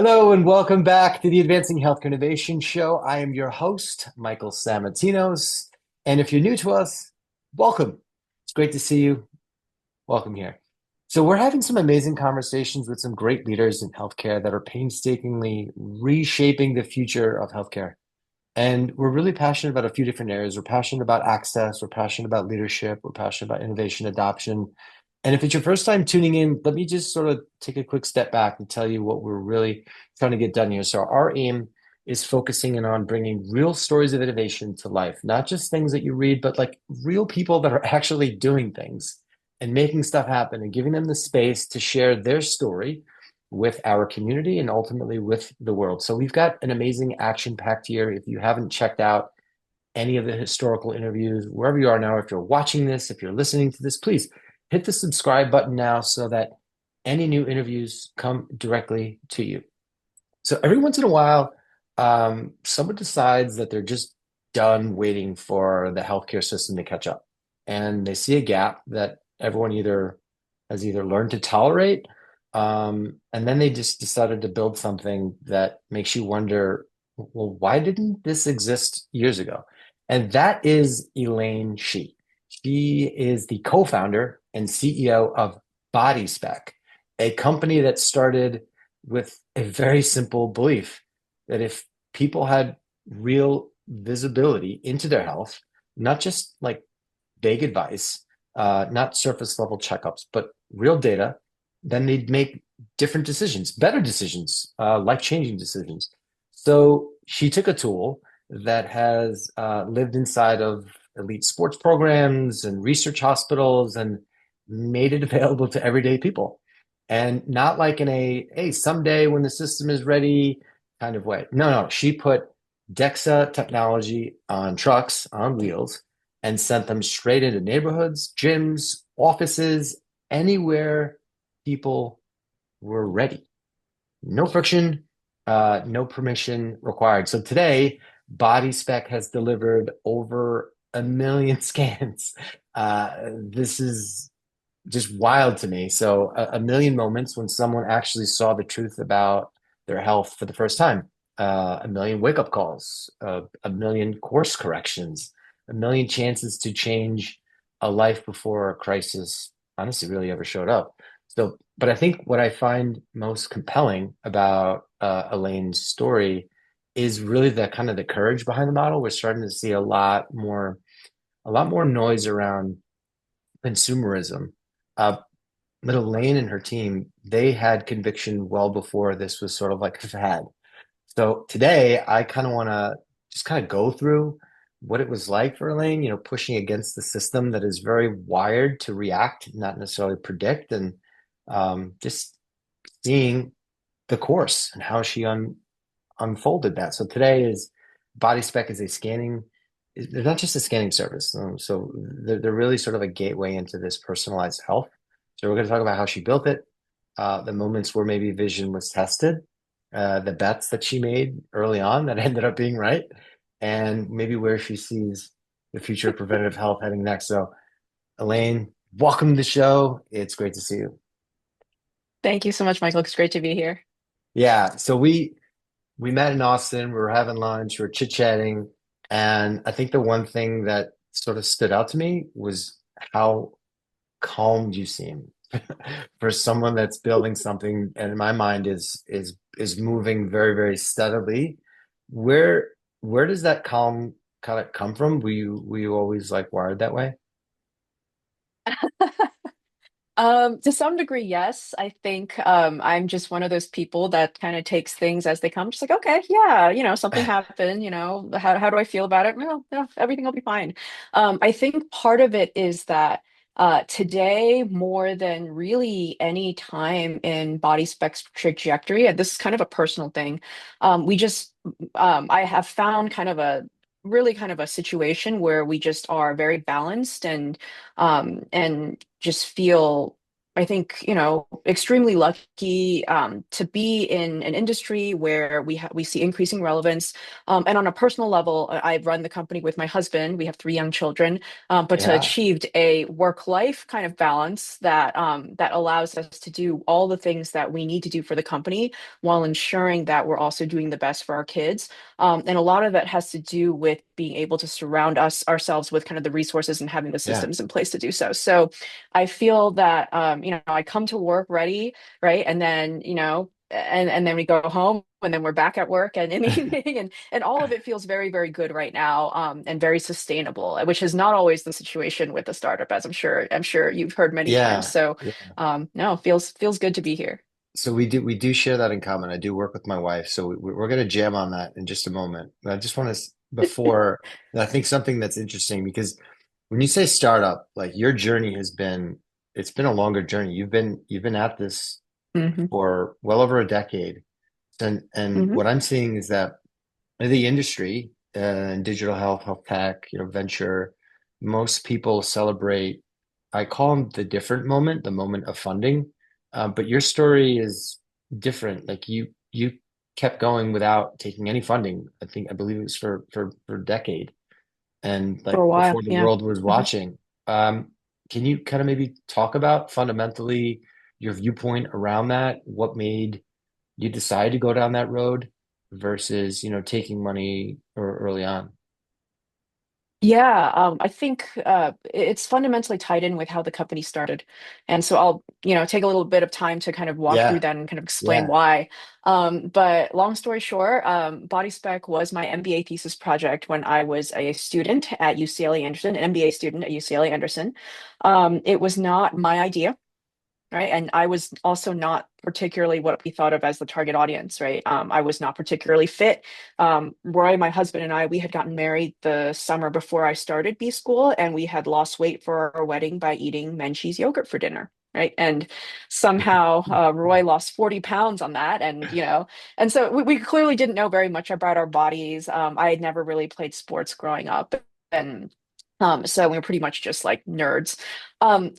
Hello and welcome back to the Advancing Healthcare Innovation Show. I am your host, Michael Stamatinos. And if you're new to us, welcome. It's great to see you. Welcome here. So, we're having some amazing conversations with some great leaders in healthcare that are painstakingly reshaping the future of healthcare. And we're really passionate about a few different areas. We're passionate about access, we're passionate about leadership, we're passionate about innovation adoption. And if it's your first time tuning in, let me just sort of take a quick step back and tell you what we're really trying to get done here. So, our aim is focusing in on bringing real stories of innovation to life, not just things that you read, but like real people that are actually doing things and making stuff happen and giving them the space to share their story with our community and ultimately with the world. So we've got an amazing action-packed year. If you haven't checked out any of the historical interviews, wherever you are now, if you're watching this, if you're listening to this, please hit the subscribe button now so that any new interviews come directly to you. So every once in a while, someone decides that they're just done waiting for the healthcare system to catch up. And they see a gap that everyone either has either learned to tolerate, and then they just decided to build something that makes you wonder, well, why didn't this exist years ago? And that is Elaine Shi. She is the co-founder and CEO of BodySpec, a company that started with a very simple belief that if people had real visibility into their health, not just like vague advice, not surface level checkups, but real data, then they'd make different decisions, better decisions, life-changing decisions. So she took a tool that has lived inside of elite sports programs and research hospitals and made it available to everyday people. And not like in a, hey, someday when the system is ready kind of way. No, she put DEXA technology on trucks on wheels and sent them straight into neighborhoods, gyms, offices, anywhere people were ready. No friction, no permission required. So today, BodySpec has delivered over 1 million scans. This is just wild to me. So a million moments when someone actually saw the truth about their health for the first time. 1 million wake-up calls, 1 million course corrections, 1 million chances to change a life before a crisis honestly really ever showed up. So, but I think what I find most compelling about Elaine's story is really the kind of the courage behind the model. We're starting to see a lot more noise around consumerism. Uh, but Elaine and her team, they had conviction well before this was sort of like a fad. So today, I kind of want to just kind of go through what it was like for Elaine, pushing against the system that is very wired to react, not necessarily predict, and just seeing the course and how she unfolded that. So today is BodySpec is a scanning, they're not just a scanning service. So they're really sort of a gateway into this personalized health. So we're going to talk about how she built it, the moments where maybe vision was tested, the bets that she made early on that ended up being right, and maybe where she sees the future of preventative health heading next. So, Elaine, welcome to the show. It's great to see you. Thank you so much, Michael. It's great to be here. Yeah, so we met in Austin. We were having lunch, we were chit-chatting, and I think the one thing that sort of stood out to me was how calm you seem for someone that's building something, and in my mind is moving very, very steadily. Where where does that calm kind of come from? Were you always like wired that way? To some degree, yes. I think I'm just one of those people that kind of takes things as they come. Just like, okay, yeah, something happened, how do I feel about it? Well, yeah, everything will be fine. I think part of it is that today, more than really any time in body specs trajectory, and this is kind of a personal thing, we just I have found kind of a really kind of a situation where we just are very balanced and just feel I think, extremely lucky to be in an industry where we see increasing relevance. And on a personal level, I run the company with my husband. We have three young children, but to Yeah, achieved a work-life kind of balance that allows us to do all the things that we need to do for the company while ensuring that we're also doing the best for our kids. And a lot of that has to do with being able to surround ourselves with kind of the resources and having the yeah, systems in place to do so. So I feel that I come to work ready, right? And then, and then we go home and then we're back at work and in the evening and all of it feels very, very good right now, and very sustainable, which is not always the situation with the startup, as I'm sure you've heard many times. yeah, So yeah. no, feels good to be here. So we do share that in common. I do work with my wife, so we're going to jam on that in just a moment. But I just want to before I think something that's interesting because when you say startup, like your journey has been it's been a longer journey. You've been at this Hmm. for well over a decade. And Hmm. what I'm seeing is that the industry in digital health, health tech, venture, most people celebrate, I call them the different moment, the moment of funding. But your story is different. Like you kept going without taking any funding. I believe it was for a decade and For a like while, before the yeah. world was Hmm. watching. Can you kind of maybe talk about fundamentally your viewpoint around that? What made you decide to go down that road versus, taking money or early on? Yeah, I think it's fundamentally tied in with how the company started. And so I'll, take a little bit of time to kind of walk through Yeah, that and kind of explain yeah, why. But long story short, BodySpec was my MBA thesis project when I was a student at UCLA Anderson, an MBA student at UCLA Anderson. It was not my idea. Right. And I was also not particularly what we thought of as the target audience, right? I was not particularly fit. Roy, my husband, and I, we had gotten married the summer before I started B school, and we had lost weight for our wedding by eating Menchie's yogurt for dinner. Right. And somehow Roy lost 40 pounds on that. And so we clearly didn't know very much about our bodies. I had never really played sports growing up. And so we were pretty much just like nerds.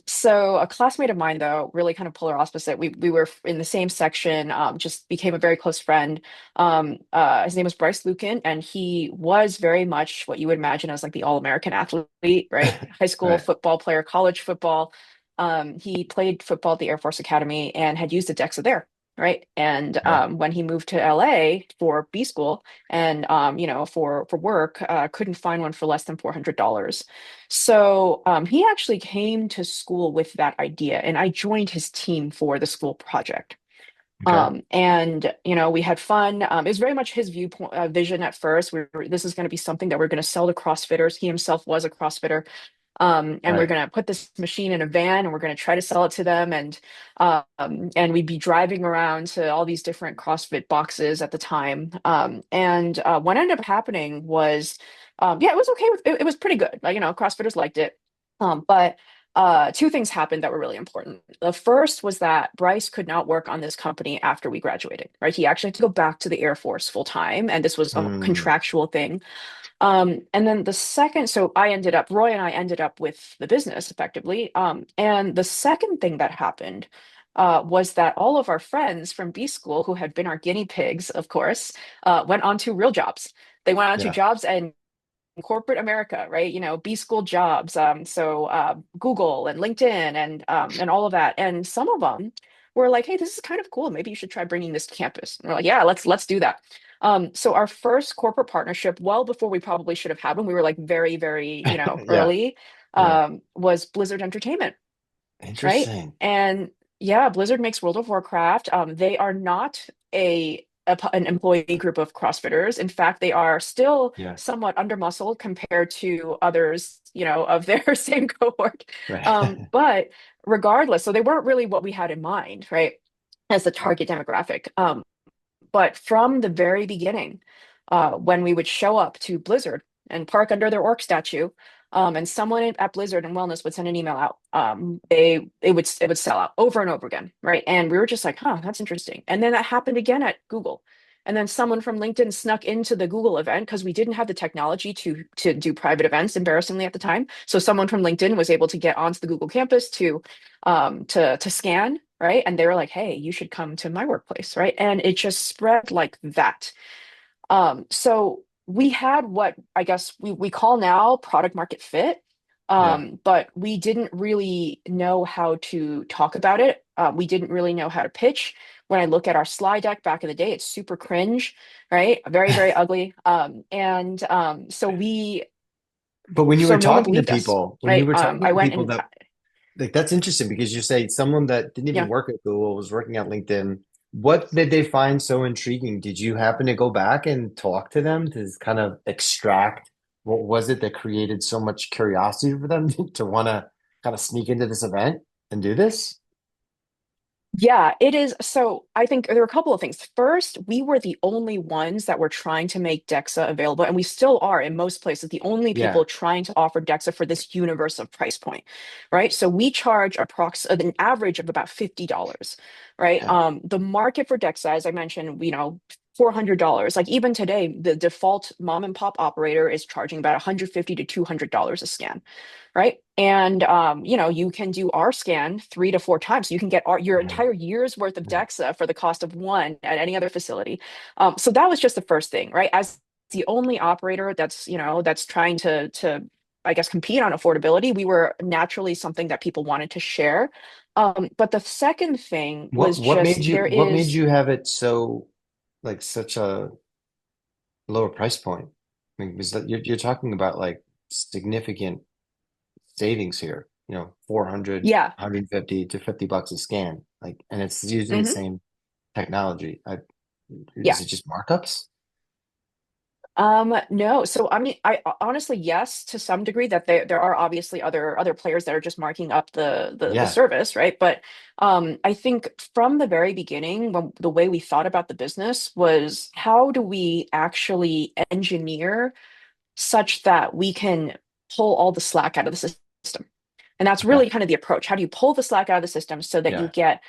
So a classmate of mine, though, really kind of polar opposite. We were in the same section, just became a very close friend. His name was Bryce Lucan, and he was very much what you would imagine as like the all-American athlete, right? High school right, football player, college football. He played football at the Air Force Academy and had used a DEXA there. Right. And yeah, when he moved to LA for B school and for work, couldn't find one for less than $400. So he actually came to school with that idea, and I joined his team for the school project. okay, And we had fun. It was very much his viewpoint, vision at first. This is going to be something that we're going to sell to CrossFitters. He himself was a CrossFitter, and we're right, going to put this machine in a van, and we're going to try to sell it to them. And we'd be driving around to all these different CrossFit boxes at the time. And what ended up happening was, yeah, it was okay it was pretty good. Like, CrossFitters liked it. But two things happened that were really important. The first was that Bryce could not work on this company after we graduated, right? He actually had to go back to the Air Force full time, and this was a mm, contractual thing. And then the second, so Roy and I ended up with the business effectively. And the second thing that happened was that all of our friends from B school, who had been our guinea pigs, of course, went on to real jobs. They went on to yeah, jobs and corporate America, right? B school jobs. So Google and LinkedIn and all of that. And some of them were like, "Hey, this is kind of cool. Maybe you should try bringing this to campus." And we're like, "Yeah, let's do that." So our first corporate partnership, well before we probably should have had one, we were like very, very, yeah, early, yeah, was Blizzard Entertainment, right? interesting, And yeah, Blizzard makes World of Warcraft. They are not an employee group of CrossFitters. In fact, they are still yeah, somewhat undermuscled compared to others, of their same cohort. right, But regardless, so they weren't really what we had in mind, right, as the target demographic. But from the very beginning, when we would show up to Blizzard and park under their orc statue, and someone at Blizzard and Wellness would send an email out, it would sell out over and over again, right? And we were just like, huh, that's interesting. And then that happened again at Google. And then someone from LinkedIn snuck into the Google event because we didn't have the technology to do private events, embarrassingly at the time. So someone from LinkedIn was able to get onto the Google campus to scan, right? And they were like, "Hey, you should come to my workplace," right? And it just spread like that. So we had what I guess we call now product market fit, Yeah. but we didn't really know how to talk about it. We didn't really know how to pitch. When I look at our slide deck back in the day, it's super cringe, right? Very, very ugly. But when you were So no one talking to believed us, people, when you right? were talking I to went people and that like that's interesting because you say someone that didn't even yeah. work at Google was working at LinkedIn. What did they find so intriguing? Did you happen to go back and talk to them to kind of extract what was it that created so much curiosity for them to want to kind of sneak into this event and do this? Yeah, it is. So I think there are a couple of things. First, we were the only ones that were trying to make DEXA available, and we still are in most places, the only Yeah. people trying to offer DEXA for this universe of price point, right? So we charge an average of about $50, right? Yeah. The market for DEXA, as I mentioned, $400. Like even today, the default mom and pop operator is charging about $150 to $200 a scan, right? And you can do our scan 3 to 4 times. You can get your Mhm. entire year's worth of Yeah. DEXA for the cost of one at any other facility. So that was just the first thing, right? As the only operator that's trying to I guess compete on affordability, we were naturally something that people wanted to share. But the second thing was just there What made is you have it so like such a lower price point? I mean, because you're talking about like significant savings here, 400, yeah. 150 to $50 a scan. Like, and it's using the Mhm. same technology. Yeah. Is it just markups? No. So I mean, I honestly, yes, to some degree that there are obviously other players that are just marking up the Yeah. service, right? But I think from the very beginning, when the way we thought about the business was how do we actually engineer such that we can pull all the slack out of the system? And that's Okay. really kind of the approach. How do you pull the slack out of the system so that you Yeah. get,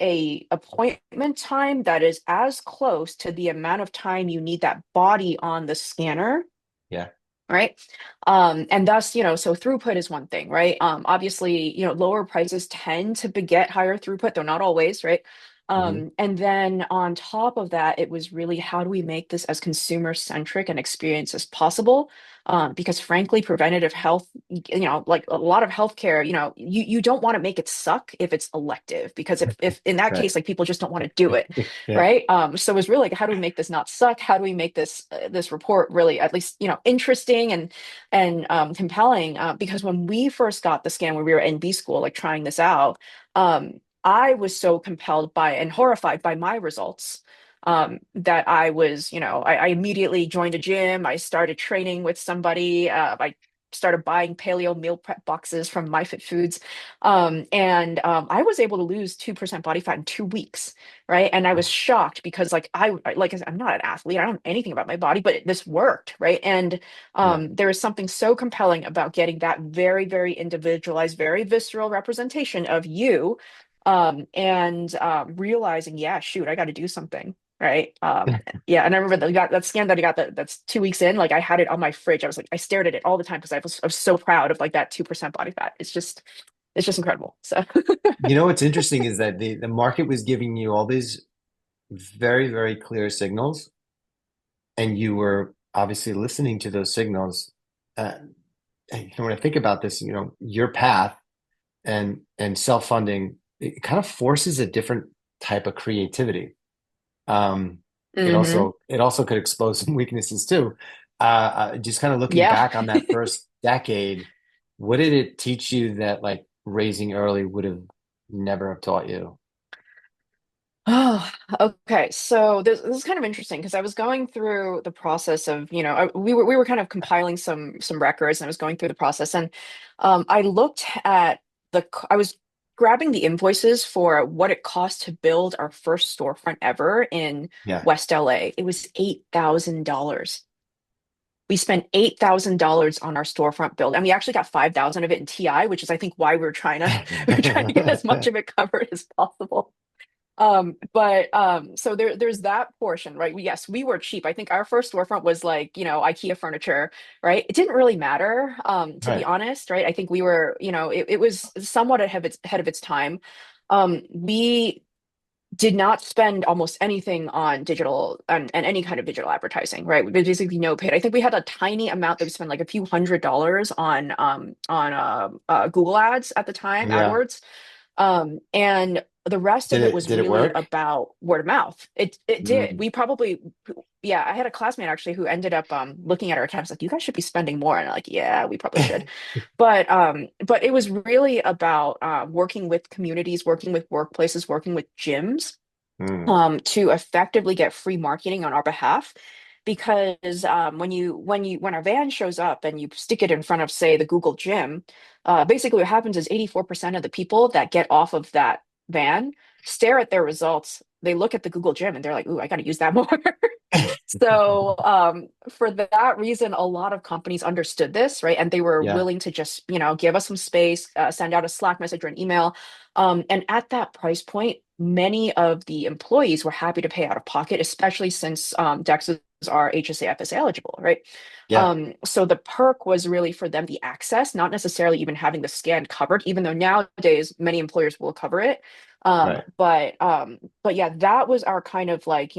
a appointment time that is as close to the amount of time you need that body on the scanner, Yeah. right? And thus, so throughput is one thing, right? Obviously, lower prices tend to beget higher throughput, though not always, right? Hmm. And then on top of that, it was really how do we make this as consumer centric and experience as possible? Because frankly, preventative health, like a lot of healthcare, you don't want to make it suck if it's elective, because if in that Right. case, like people just don't want to do it, Yeah. right? So it was really like, how do we make this not suck? How do we make this report really at least interesting and compelling? Because when we first got the scan when we were in B school, like trying this out, I was so compelled by and horrified by my results. That I was, I immediately joined a gym. I started training with somebody. I started buying paleo meal prep boxes from MyFitFoods. And I was able to lose 2% body fat in 2 weeks, right? And I was Oh, shocked because like I said, I'm not an athlete. I don't know anything about my body, but this worked, right? And yeah. there is something so compelling about getting that very, very individualized, very visceral representation of you, and realizing, yeah, shoot, I got to do something. Right. Yeah. And I remember that scan that I got that's 2 weeks in, like I had it on my fridge. I stared at it all the time because I was so proud of like that 2% body fat. It's just incredible. So What's interesting is that the market was giving you all these very, very clear signals, and you were obviously listening to those signals. And when I think about this, your path and self-funding, it kind of forces a different type of creativity. Um, hmm it also could expose some weaknesses too. Just kind of looking yeah. back on that first decade, what did it teach you that like raising early would have never have taught you? Oh, okay. So this is kind of interesting because I was going through the process of, we were kind of compiling some records, and I was going through the process, and I looked at I was grabbing the invoices for what it cost to build our first storefront ever in Yeah. West LA. It was $8,000. We spent $8,000 on our storefront build, and we actually got 5,000 of it in TI, which is I think why we we're trying to we're trying to get as much of it covered as possible. So there's that portion, right? Yes, we were cheap. I think our first storefront was like, IKEA furniture, right? It didn't really matter, to be Right. honest, right? I think we were, it was somewhat ahead of its time. We did not spend almost anything on digital and any kind of digital advertising, right? We basically no paid. I think we had a tiny amount that we spent like a few $100s on Google ads at the time, Yeah. AdWords. And the rest Did of it it was did it really work? about word of mouth. It did. Mm. We probably, yeah, I had a classmate actually who ended up looking at our accounts like, you guys should be spending more. And I'm like, yeah, we probably should. But it was really about working with communities, working with workplaces, working with gyms Mm. to effectively get free marketing on our behalf. Because when a van shows up and you stick it in front of, say, the Google Gym, basically what happens is 84% of the people that get off of that van stare at their results. They look at the Google Gym and they're like, "Ooh, I got to use that more." So, for that reason, a lot of companies understood this, right? And they were Yeah. willing to just, give us some space, send out a Slack message or an email. And at that price point, many of the employees were happy to pay out of pocket, especially since Dexes are HSA FSA eligible, right? Yeah. So the perk was really for them the access, not necessarily even having the scan covered, even though nowadays many employers will cover it. Right. But yeah, that was our kind of like,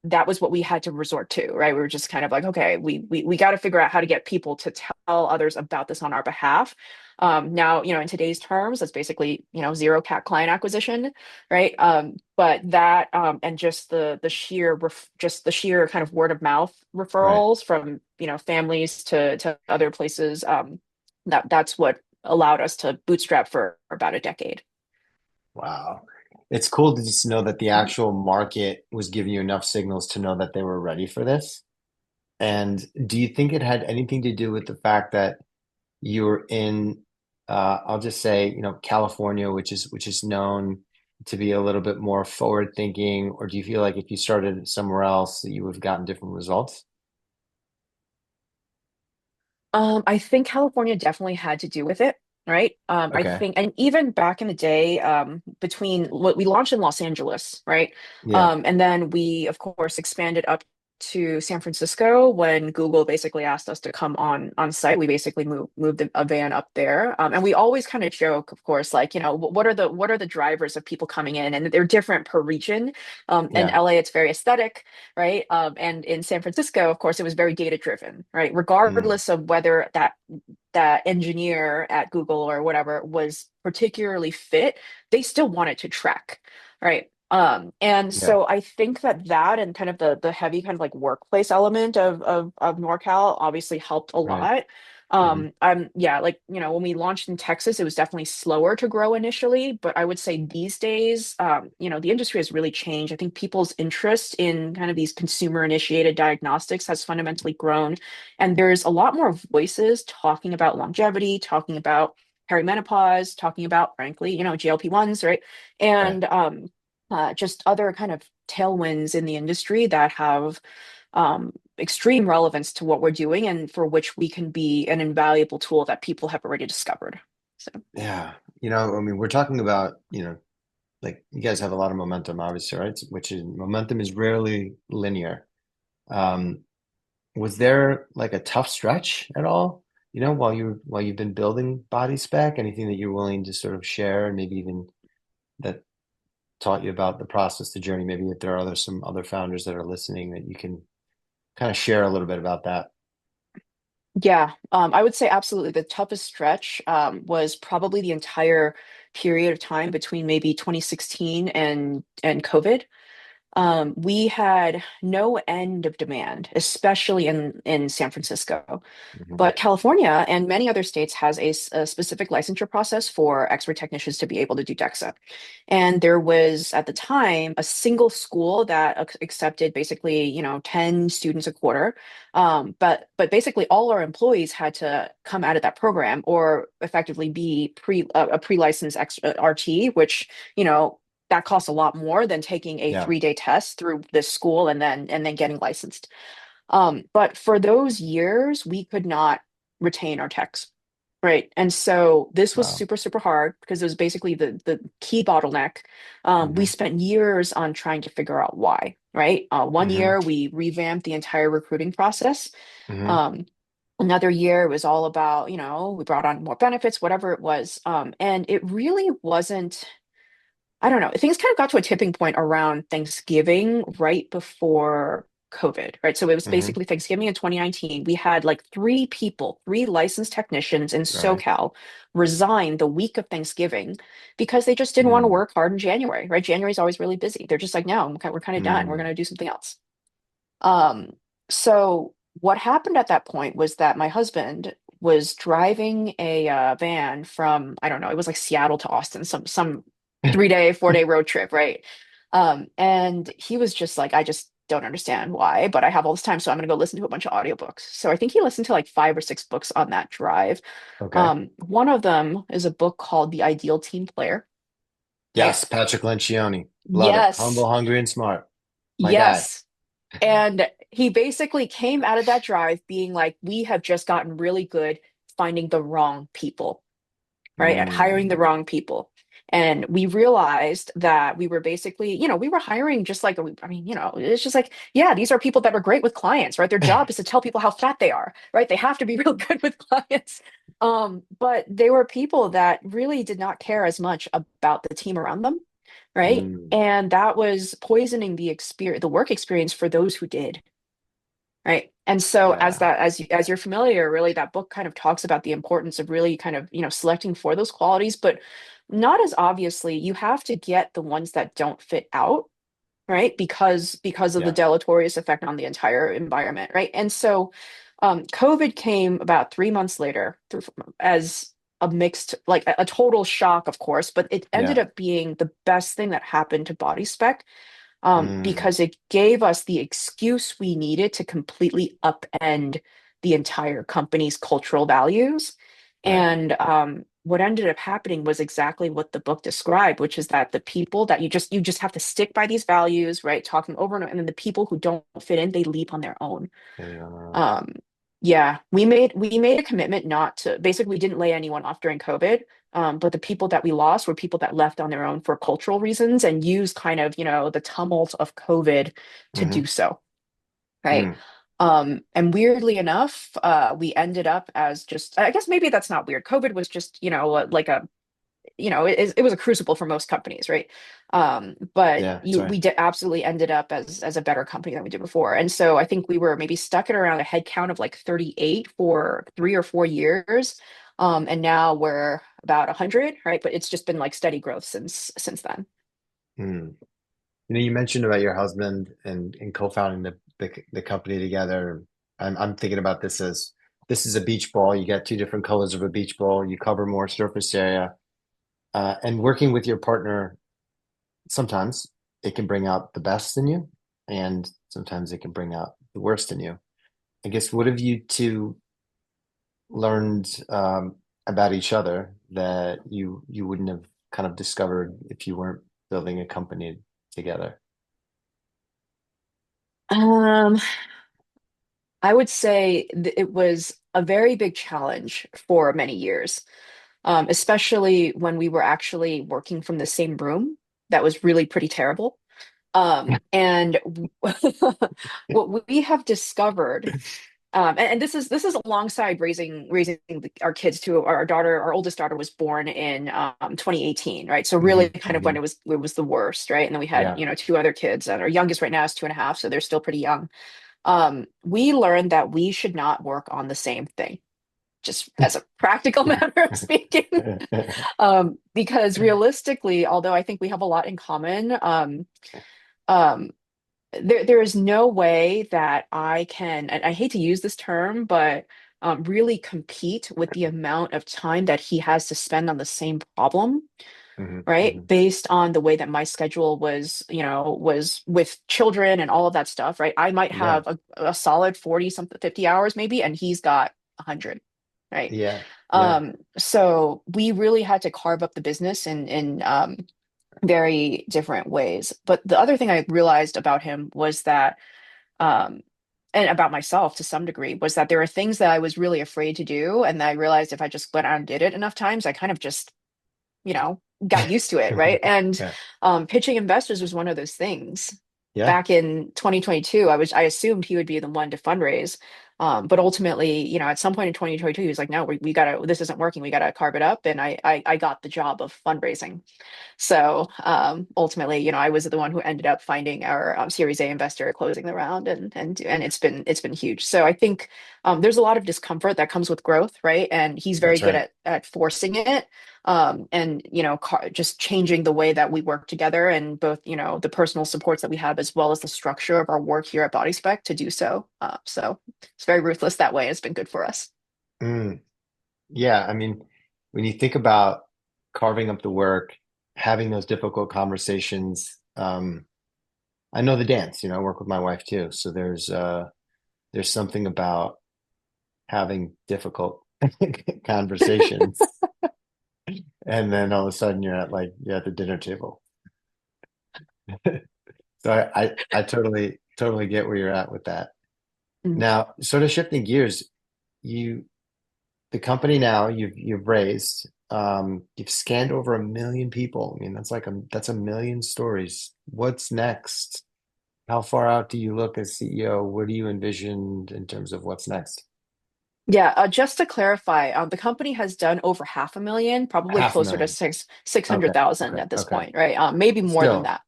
that was what we had to resort to, right? We were just kind of like, okay, we got to figure out how to get people to tell others about this on our behalf. Now, in today's terms, that's basically, zero CAC client acquisition, right? But that and just the sheer kind of word of mouth Right. referrals from, families to other places, that's what allowed us to bootstrap for about a decade. Wow. It's cool to just know that the actual market was giving you enough signals to know that they were ready for this. And do you think it had anything to do with the fact that you were in, I'll just say, California, which is known to be a little bit more forward thinking, or do you feel like if you started somewhere else that you would have gotten different results? I think California definitely had to do with it, right? I Okay. think, and even back in the day, between what we launched in Los Angeles, right? Yeah. And then we, of course, expanded up to San Francisco when Google basically asked us to come on site. We basically moved a van up there, and we always kind of joke, of course, like what are the drivers of people coming in, and they're different per region. In Yeah. LA, it's very aesthetic, right? And in San Francisco, of course, it was very data driven, right? Mm. Regardless of whether that engineer at Google or whatever was particularly fit, they still wanted to track, right? And Yeah. so I think that and kind of the heavy kind of like workplace element of NorCal obviously helped a Right. lot. Hmm. Yeah, like, when we launched in Texas, it was definitely slower to grow initially, but I would say these days, the industry has really changed. I think people's interest in kind of these consumer initiated diagnostics has fundamentally grown. And there's a lot more voices talking about longevity, talking about perimenopause, talking about, frankly, GLP-1s, right? Right. And just other kind of tailwinds in the industry that have extreme relevance to what we're doing and for which we can be an invaluable tool that people have already discovered. So, Yeah. I mean, we're talking about, like you guys have a lot of momentum, obviously, right? Which is momentum is rarely linear. Um, was there like a tough stretch at all? While you've been building body spec, anything that you're willing to sort of share and maybe even that taught you about the process, the journey, maybe if there are some other founders that are listening that you can kind of share a little bit about that. yeah, I would say absolutely. The toughest stretch was probably the entire period of time between maybe 2016 and COVID. We had no end of demand, especially in San Francisco. Mhm. But California and many other states has a specific licensure process for expert technicians to be able to do DEXA. And there was at the time a single school that accepted basically, 10 students a quarter. But basically all our employees had to come out of that program or effectively be a pre-licensed RT, which, that costs a lot more than taking a Yeah. 3-day test through this school and then getting licensed. But for those years, we could not retain our techs. Right. And so this was Wow. super, super hard because it was basically the key bottleneck. We Hmm. spent years on trying to figure out why, right? One Hmm. year we revamped the entire recruiting process. Hmm. Um, Another year it was all about, we brought on more benefits, whatever it was. And it really wasn't, I don't know. Things kind of got to a tipping point around Thanksgiving right before COVID, right? So it was Hmm. basically Thanksgiving in 2019. We had like three people, three licensed technicians in Right. SoCal resign the week of Thanksgiving because they just didn't want to Mm. work hard in January, right? January is always really busy. They're just like, no, we're kind of done. We're going Mm. to do something else. Um, so what happened at that point was that my husband was driving a van from, I don't know, it was like Seattle to Austin, some 3 day, 4 day road trip, right? And he was just like, I just don't understand why, but I have all this time, so I'm gonna go listen to a bunch of audiobooks. So I think he listened to like 5 or 6 books on that drive. Okay. One of them is a book called The Ideal Team Player, right? Yes, Patrick Lencioni. Love it. Yes, Humble, hungry, and smart. My guy. yes. And he basically came out of that drive being like, we have just gotten really good finding the wrong people, right? At hiring the Mm. wrong people. And we realized that we were basically, we were hiring just like, I mean, it's just like, yeah, these are people that are great with clients, right? Their job is to tell people how fat they are, right? They have to be real good with clients. But they were people that really did not care as much about the team around them, right? Mm. And that was poisoning the work experience for those who did, right? And so Yeah. as you're familiar, really that book kind of talks about the importance of really kind of, selecting for those qualities, but not as obviously. You have to get the ones that don't fit out, right? Because of the Yeah. deleterious effect on the entire environment, right? And so COVID came about 3 months later as a mixed, like a total shock, of course, but it ended Yeah. up being the best thing that happened to BodySpec, Mm. because it gave us the excuse we needed to completely upend the entire company's cultural values. Right. And what ended up happening was exactly what the book described, which is that the people that you just have to stick by these values, right? Talking over and over, and then the people who don't fit in, they leave on their own. Yeah. Um, yeah, we made a commitment not to, basically we didn't lay anyone off during COVID. But the people that we lost were people that left on their own for cultural reasons and used kind of, the tumult of COVID to Hmm. do so, right? Mm. And weirdly enough, we ended up as just, I guess maybe that's not weird. COVID was just, like it was a crucible for most companies, right? But Yeah, that's right. we did absolutely ended up as a better company than we did before. And so I think we were maybe stuck at around a head count of like 38 for 3 or 4 years. And now we're about 100, right? But it's just been like steady growth since then. Mm. You mentioned about your husband and co-founding the company together. I'm thinking about this is a beach ball. You got two different colors of a beach ball. You cover more surface area. And working with your partner, sometimes it can bring out the best in you, and sometimes it can bring out the worst in you. I guess what have you two learned about each other that you wouldn't have kind of discovered if you weren't building a company together? Um, I would say it was a very big challenge for many years, especially when we were actually working from the same room. That was really pretty terrible. And what we have discovered, and this is alongside raising our kids too. Our oldest daughter was born in 2018, right? So really, Hmm. kind of when Hmm. it was the worst, right? And then we had Yeah. two other kids, and our youngest right now is 2.5, so they're still pretty young. We learned that we should not work on the same thing, just as a practical matter of speaking. Because realistically, although I think we have a lot in common, um, there is no way that I can, and I hate to use this term, but really compete with the amount of time that he has to spend on the same problem, Hmm. right? Hmm. Based on the way that my schedule was with children and all of that stuff, right? I might Yeah. have a solid 40 something 50 hours maybe, and he's got 100, right? Yeah. Yeah. So we really had to carve up the business in very different ways. But the other thing I realized about him was that um and about myself to some degree was that there are things that I was really afraid to do, and I realized if I just went out and did it enough times, I kind of just, got used to it, right? And Yeah. pitching investors was one of those things. Yeah. Back in 2022, I assumed he would be the one to fundraise. But ultimately, at some point in 2022, he was like, no, we gotta, this isn't working. We gotta carve it up. And I got the job of fundraising. So ultimately, I was the one who ended up finding our Series A investor, closing the round, and it's been huge. So I think there's a lot of discomfort that comes with growth, right? And he's very That's good right. at forcing it, and just changing the way that we work together, and both the personal supports that we have as well as the structure of our work here at BodySpec to do so. So it's very ruthless that way. It's been good for us. Mm. Yeah. I mean, when you think about carving up the work, having those difficult conversations, I know the dance, I work with my wife too. So there's something about having difficult conversations, and then all of a sudden you're at the dinner table. So I totally get where you're at with that. Mm. Now, sort of shifting gears, you the company now you've raised, you've scanned over 1 million people. I mean, that's 1 million stories. What's next? How far out do you look as CEO? What do you envision in terms of what's next? Yeah, just to clarify, the company has done over 500,000, probably Half a closer to million. six hundred Okay, thousand okay, at this okay. point, right? Maybe more than Still, that.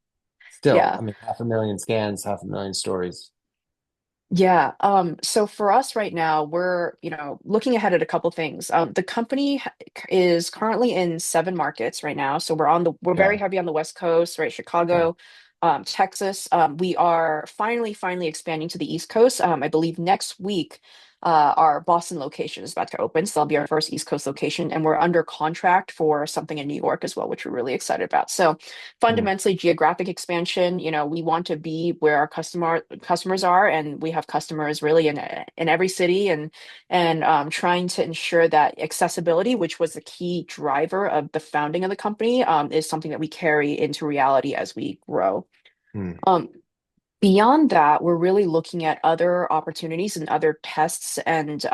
still, Yeah. I mean, 500,000 scans, 500,000 stories. Yeah. So for us right now, we're, looking ahead at a couple things. The company is currently in 7 markets right now. So we're very Okay, heavy on the West Coast, right? okay. Chicago, Texas. We are finally expanding to the East Coast. I believe next week, our Boston location is about to open. So that'll be our first East Coast location. And we're under contract for something in New York as well, which we're really excited about. So Hmm, fundamentally, geographic expansion, we want to be where our customers are, and we have customers really in every city, and trying to ensure that accessibility, which was the key driver of the founding of the company, is something that we carry into reality as we grow. hmm. Um, Beyond that, we're really looking at other opportunities and other tests and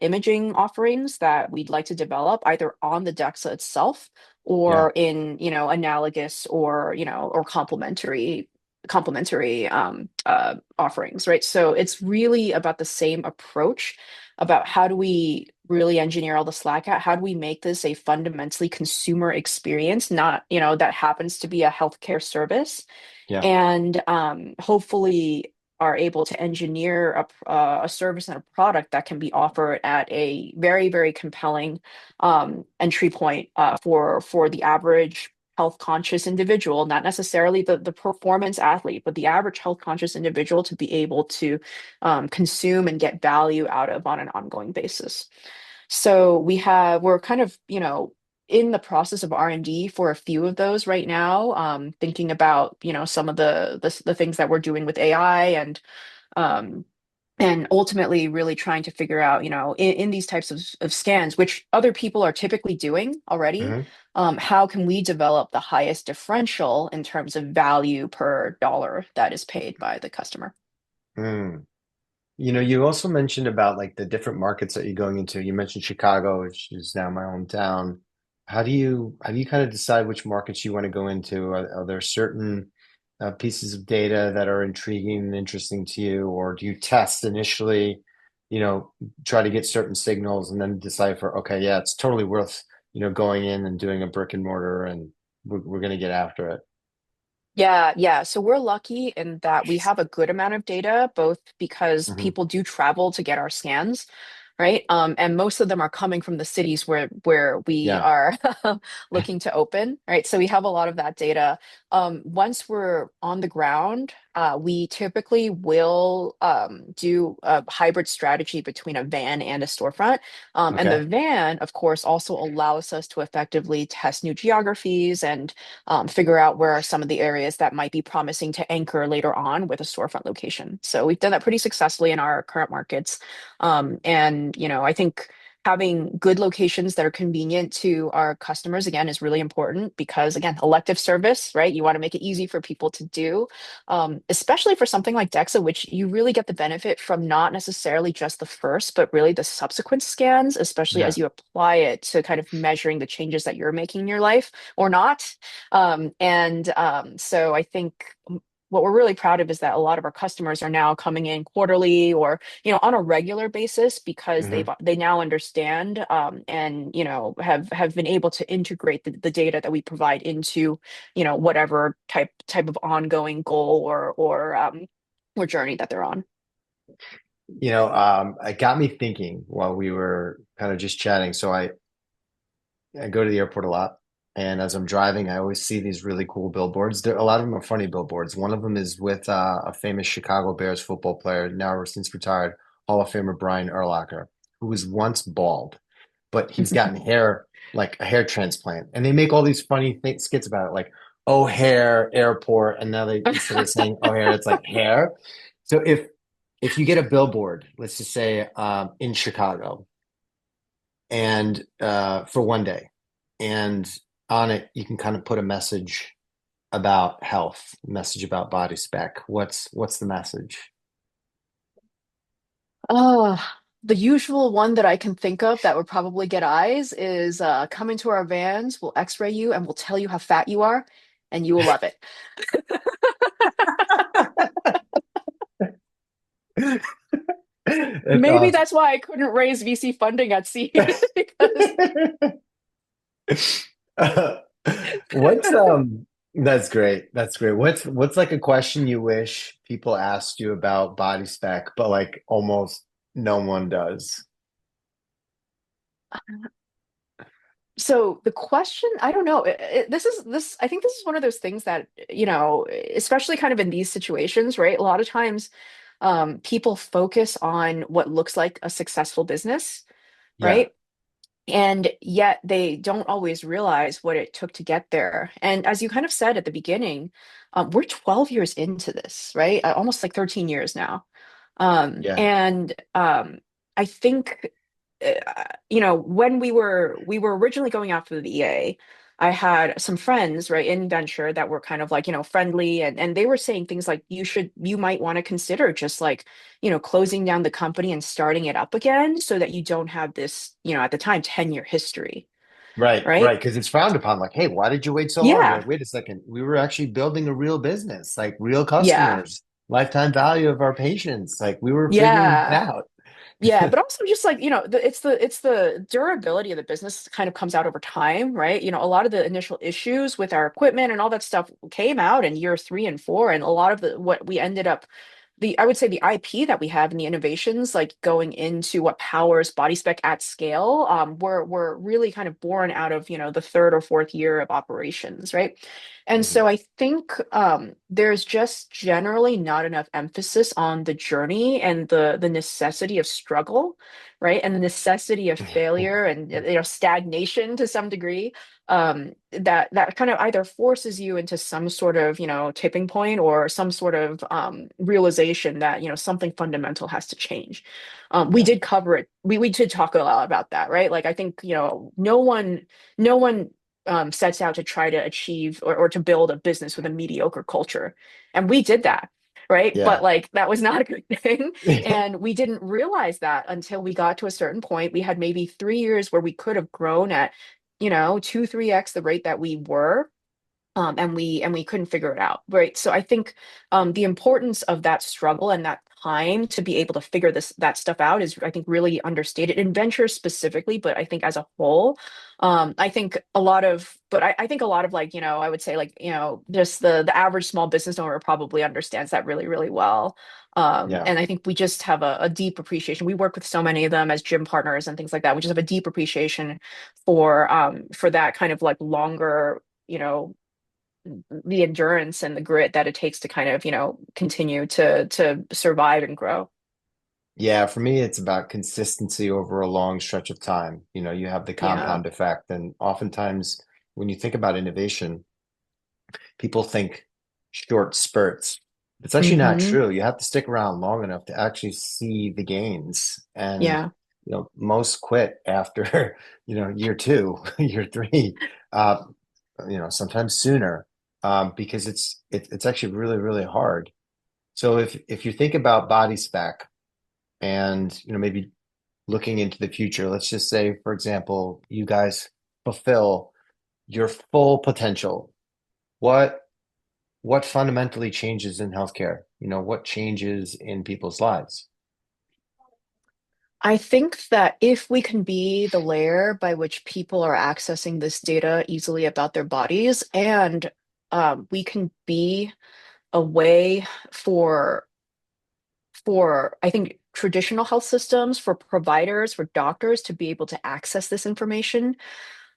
imaging offerings that we'd like to develop either on the DEXA itself Yeah, or in, analogous or, or complementary offerings, right? So it's really about the same approach about how do we really engineer all the slack out? How do we make this a fundamentally consumer experience, not, that happens to be a healthcare service, yeah, and hopefully are able to engineer a service and a product that can be offered at a very, very compelling entry point for the average health conscious individual, not necessarily the performance athlete, but the average health conscious individual to be able to consume and get value out of on an ongoing basis. So we're kind of, in the process of R&D for a few of those right now, thinking about, some of the things that we're doing with AI, um, and ultimately really trying to figure out, in these types of scans, which other people are typically doing already, hmm, how can we develop the highest differential in terms of value per dollar that is paid by the customer? hmm. You also mentioned about like the different markets that you're going into. You mentioned Chicago, which is now my hometown. How do you kind of decide which markets you want to go into? Are there certain pieces of data that are intriguing and interesting to you, or do you test initially, you know, try to get certain signals and then decipher, okay, yeah, it's totally worth, going in and doing a brick and mortar, and we're going to get after it. Yeah, yeah. So we're lucky in that we have a good amount of data, both because Hmm. people do travel to get our scans, right? And most of them are coming from the cities where we Yeah. are looking to open, right? So we have a lot of that data. Once we're on the ground, we typically will do a hybrid strategy between a van and a storefront. And Okay. the van, of course, also allows us to effectively test new geographies and figure out where are some of the areas that might be promising to anchor later on with a storefront location. So we've done that pretty successfully in our current markets. And, I think having good locations that are convenient to our customers again is really important because again, elective service, right? You want to make it easy for people to do, especially for something like DEXA, which you really get the benefit from not necessarily just the first, but really the subsequent scans, especially Yeah. as you apply it to kind of measuring the changes that you're making in your life or not. So I think what we're really proud of is that a lot of our customers are now coming in quarterly or on a regular basis because Hmm. they now understand and have been able to integrate the data that we provide into whatever type of ongoing goal or journey that they're on. It got me thinking while we were kind of just chatting. So I go to the airport a lot, and as I'm driving, I always see these really cool billboards. A lot of them are funny billboards. One of them is with a famous Chicago Bears football player, now since retired, Hall of Famer Brian Urlacher, who was once bald, but he's gotten hair, like a hair transplant, and they make all these funny skits about it, like O'Hare Airport, and now they instead of saying O'Hare, it's like hair. So if you get a billboard, let's just say in Chicago, and for one day, and on it you can kind of put a message about health, a message about body spec. What's the message? Oh, the usual one that I can think of that would probably get eyes is come into our vans, we'll x-ray you and we'll tell you how fat you are and you will love it. It's Maybe awesome. that's why I couldn't raise VC funding at seed because Uh, what's that's great. That's great. What's like a question you wish people asked you about body spec, but like almost no one does? so the question, I don't know. This I think this is one of those things that, especially kind of in these situations, right? A lot of times people focus on what looks like a successful business, Yeah, right? And yet they don't always realize what it took to get there. And as you kind of said at the beginning, we're 12 years into this, right? Almost like 13 years now. yeah, And I think, when we were originally going after the EA, I had some friends, right, in venture that were kind of like, friendly and they were saying things like you might want to consider just like, closing down the company and starting it up again so that you don't have this, at the time, 10-year history, right, right? right. Because it's frowned upon. Like, hey, why did you wait so long? You're Yeah. like, wait a second, we were actually building a real business, like real Yeah. customers, lifetime value of our patients. Like we were figuring it Yeah. out. Yeah, but also just like, it's the durability of the business kind of comes out over time, right? A lot of the initial issues with our equipment and all that stuff came out in year 3 and 4, and a lot of the what we ended up I would say the IP that we have and the innovations like going into what powers body spec at scale, were really kind of born out of, the third or fourth year of operations, right? And Mhm. so I think there's just generally not enough emphasis on the journey and the necessity of struggle, right? And the necessity of failure and stagnation to some degree, that kind of either forces you into some sort of tipping point or some sort of realization that something fundamental has to change. We Yeah, did cover it. We did talk a lot about that, right? Like I think no one sets out to try to achieve or to build a business with a mediocre culture, and we did that. Right. But yeah. like that was not a good thing. And we didn't realize that until we got to a certain point. We had maybe 3 years where we could have grown at, 2, 3x the rate that we were, and we couldn't figure it out, right? So I think the importance of that struggle and that time to be able to figure that stuff out is, I think, really understated in venture specifically, but I think as a whole, I think a lot of like, I would say like, just the average small business owner probably understands that really, really well. Yeah. And I think we just have a deep appreciation. We work with so many of them as gym partners and things like that. We just have a deep appreciation for that kind of like longer, the endurance and the grit that it takes to kind of, continue to survive and grow. Yeah, for me, it's about consistency over a long stretch of time. You have the Yeah. compound effect. And oftentimes, when you think about innovation, people think short spurts. It's actually not Hmm. true. You have to stick around long enough to actually see the gains. And Yeah. most quit after, year two, year three, uh, sometimes sooner, because it's actually really, really hard. So if you think about body spec and, maybe looking into the future, let's just say, for example, you guys fulfill your full potential. What what fundamentally changes in healthcare? What changes in people's lives? I think that if we can be the layer by which people are accessing this data easily about their bodies, and we can be a way for I think traditional health systems, for providers, for doctors to be able to access this information.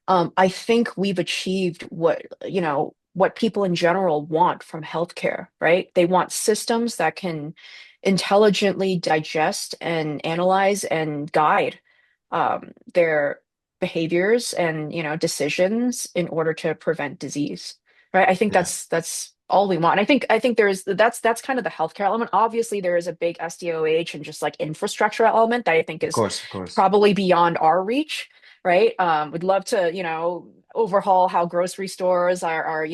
I think we've achieved what people in general want from healthcare, right? They want systems that can intelligently digest and analyze and guide their behaviors and, decisions in order to prevent disease, right? I think Yeah, that's all we want. And I think that's kind of the healthcare element. Obviously, there is a big SDOH and just like infrastructure element that I think of is course, of course. probably beyond our reach, right? We'd love to, overhaul how grocery stores are,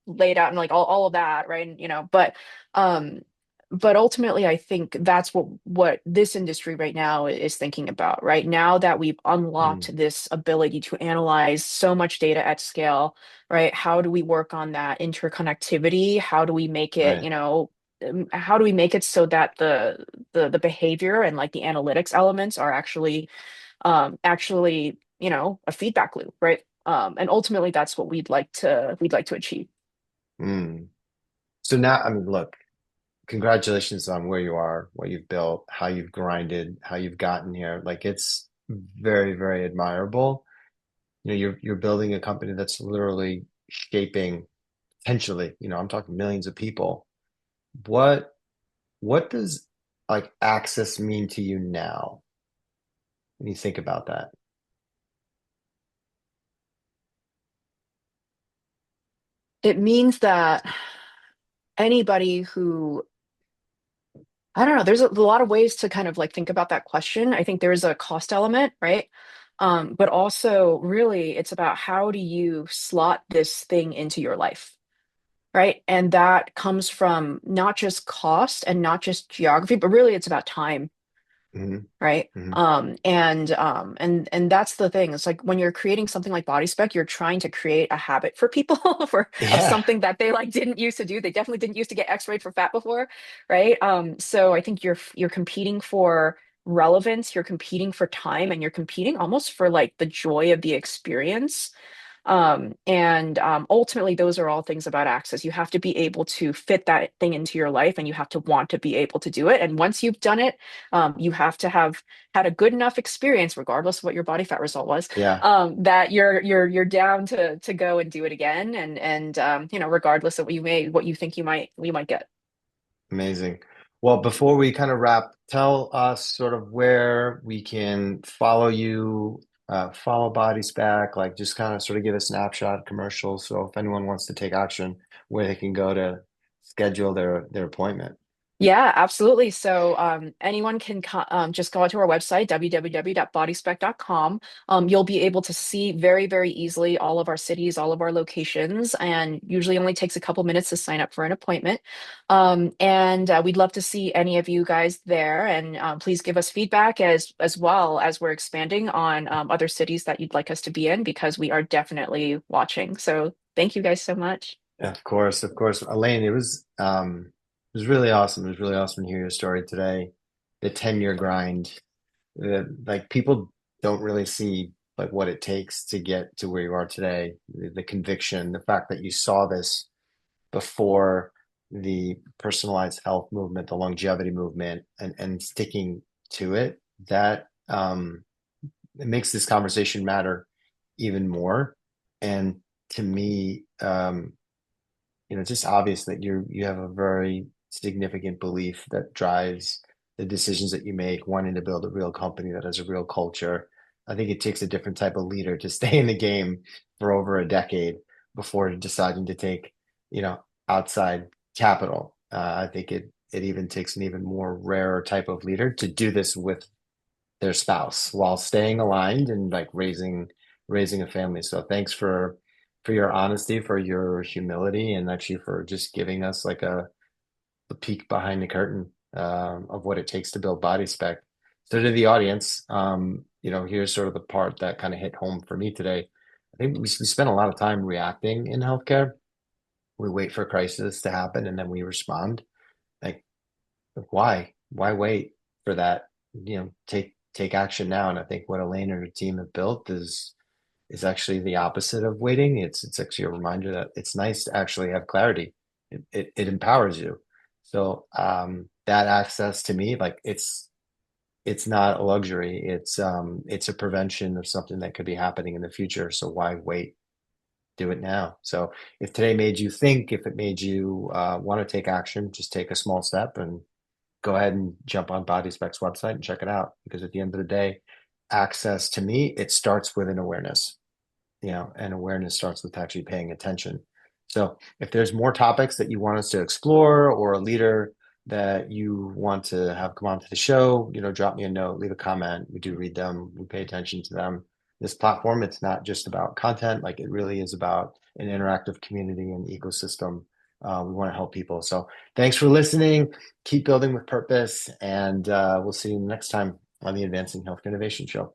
laid out and like all of that, right? And, but ultimately, I think that's what this industry right now is thinking about, right? Now that we've Mm, unlocked this ability to analyze so much data at scale, right? How do we work on that interconnectivity? How do we make it, right. how do we make it so that the behavior and like the analytics elements are actually, a feedback loop, right? And ultimately that's what we'd like to achieve. Mm. So now, I mean, look, congratulations on where you are, what you've built, how you've grinded, how you've gotten here. Like it's very, very admirable. You're building a company that's literally shaping potentially, I'm talking millions of people. What what does like access mean to you now when you think about that? It means that anybody who, I don't know, there's a lot of ways to kind of like think about that question. I think there's a cost element, right? But also really it's about how do you slot this thing into your life, right? And that comes from not just cost and not just geography, but really it's about time, Hmm. right? Hmm. And that's the thing. It's like when you're creating something like body spec, you're trying to create a habit for people for of Yeah. something that they like didn't used to do. They definitely didn't used to get x-rayed for fat before, right? So I think you're competing for relevance, you're competing for time, and you're competing almost for like the joy of the experience. And ultimately, those are all things about access. You have to be able to fit that thing into your life and you have to want to be able to do it. And once you've done it, you have to have had a good enough experience, regardless of what your body fat result was, Yeah. that you're down to go and do it again. And regardless of what you think you might get. Amazing. Well, before we kind of wrap, tell us sort of where we can follow you, follow Body Spec, like just kind of sort of give a snapshot commercial. So if anyone wants to take action, where they can go to schedule their appointment. Yeah, absolutely. So anyone can just go out to our website, www.bodyspec.com. You'll be able to see very, very easily all of our cities, all of our locations, and usually only takes a couple minutes to sign up for an appointment. And we'd love to see any of you guys there. And please give us feedback as well as we're expanding on other cities that you'd like us to be in because we are definitely watching. So thank you guys so much. Of course, of course. Elaine, it was really awesome. It was really awesome to hear your story today. The 10-year grind. Like people don't really see like what it takes to get to where you are today. The conviction, the fact that you saw this before the personalized health movement, the longevity movement, and sticking to it, that it makes this conversation matter even more. And to me, it's just obvious that you have a very significant belief that drives the decisions that you make, wanting to build a real company that has a real culture. I think it takes a different type of leader to stay in the game for over a decade before deciding to take, outside capital. I think it even takes an even more rarer type of leader to do this with their spouse while staying aligned and like raising a family. So thanks for your honesty, for your humility, and actually for just giving us like a peek behind the curtain of what it takes to build body spec. So to the audience, here's sort of the part that kind of hit home for me today. I think we spend a lot of time reacting in healthcare. We wait for a crisis to happen and then we respond. Like, why? Why wait for that? Take action now. And I think what Elaine and her team have built is actually the opposite of waiting. It's actually a reminder that it's nice to actually have clarity. It empowers you. So that access to me, like it's not a luxury. It's a prevention of something that could be happening in the future. So why wait? Do it now. So if today made you think, if it made you want to take action, just take a small step and go ahead and jump on BodySpec's website and check it out. Because at the end of the day, access to me, it starts with an awareness, and awareness starts with actually paying attention. So if there's more topics that you want us to explore or a leader that you want to have come on to the show, drop me a note, leave a comment. We do read them. We pay attention to them. This platform, it's not just about content. Like it really is about an interactive community and ecosystem. We want to help people. So thanks for listening. Keep building with purpose. And we'll see you next time on the Advancing Healthcare Innovation Show.